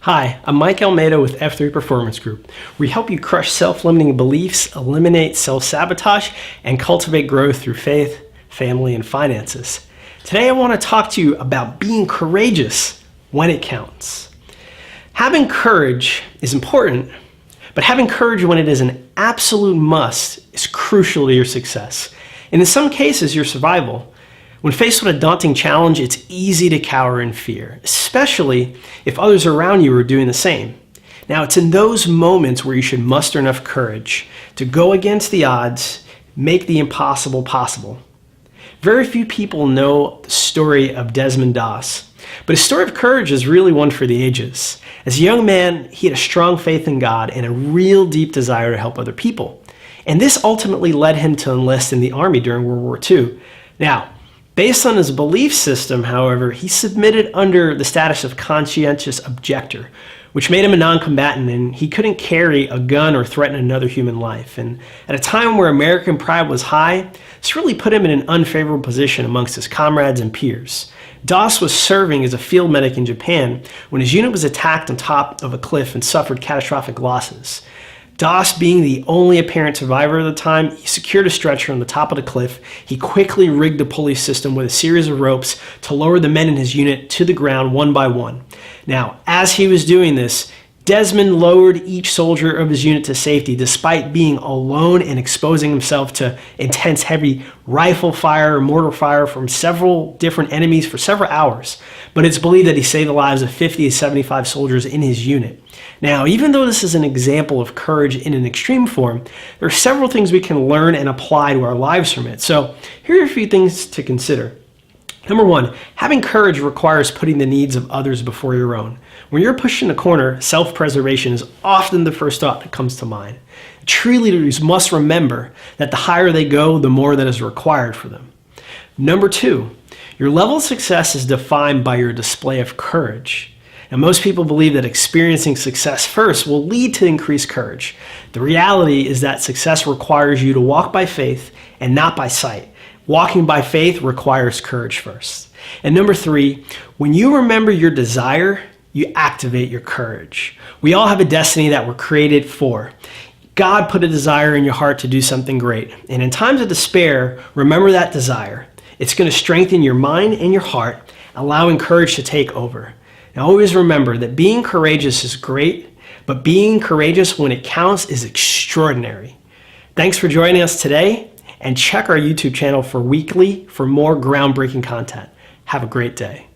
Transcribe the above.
Hi, I'm Mike Almeida with F3 Performance Group. We help you crush self-limiting beliefs, eliminate self-sabotage, and cultivate growth through faith, family, and finances. Today I want to talk to you about being courageous when it counts. Having courage is important, but having courage when it is an absolute must is crucial to your success, and in some cases your survival. When faced with a daunting challenge, it's easy to cower in fear, especially if others around you are doing the same. Now, it's in those moments where you should muster enough courage to go against the odds, make the impossible possible. Very few people know the story of Desmond Doss, but his story of courage is really one for the ages. As a young man, he had a strong faith in God and a real deep desire to help other people. And this ultimately led him to enlist in the Army during World War II. Now, based on his belief system, however, he submitted under the status of conscientious objector, which made him a non-combatant, and he couldn't carry a gun or threaten another human life. And at a time where American pride was high, this really put him in an unfavorable position amongst his comrades and peers. Doss was serving as a field medic in Japan when his unit was attacked on top of a cliff and suffered catastrophic losses. Doss, being the only apparent survivor at the time, he secured a stretcher on the top of the cliff. He quickly rigged the pulley system with a series of ropes to lower the men in his unit to the ground one by one. Now, as he was doing this, Desmond lowered each soldier of his unit to safety despite being alone and exposing himself to intense heavy rifle fire or mortar fire from several different enemies for several hours. But it's believed that he saved the lives of 50 to 75 soldiers in his unit. Now, even though this is an example of courage in an extreme form, there are several things we can learn and apply to our lives from it. So here are a few things to consider. Number one, having courage requires putting the needs of others before your own. When you're pushed in a corner, self-preservation is often the first thought that comes to mind. True leaders must remember that the higher they go, the more that is required for them. Number two, your level of success is defined by your display of courage. Now, most people believe that experiencing success first will lead to increased courage. The reality is that success requires you to walk by faith and not by sight. Walking by faith requires courage first. And number three, when you remember your desire, you activate your courage. We all have a destiny that we're created for. God put a desire in your heart to do something great. And in times of despair, remember that desire. It's going to strengthen your mind and your heart, allowing courage to take over. Now, always remember that being courageous is great, but being courageous when it counts is extraordinary. Thanks for joining us today, and check our YouTube channel for more groundbreaking content. Have a great day.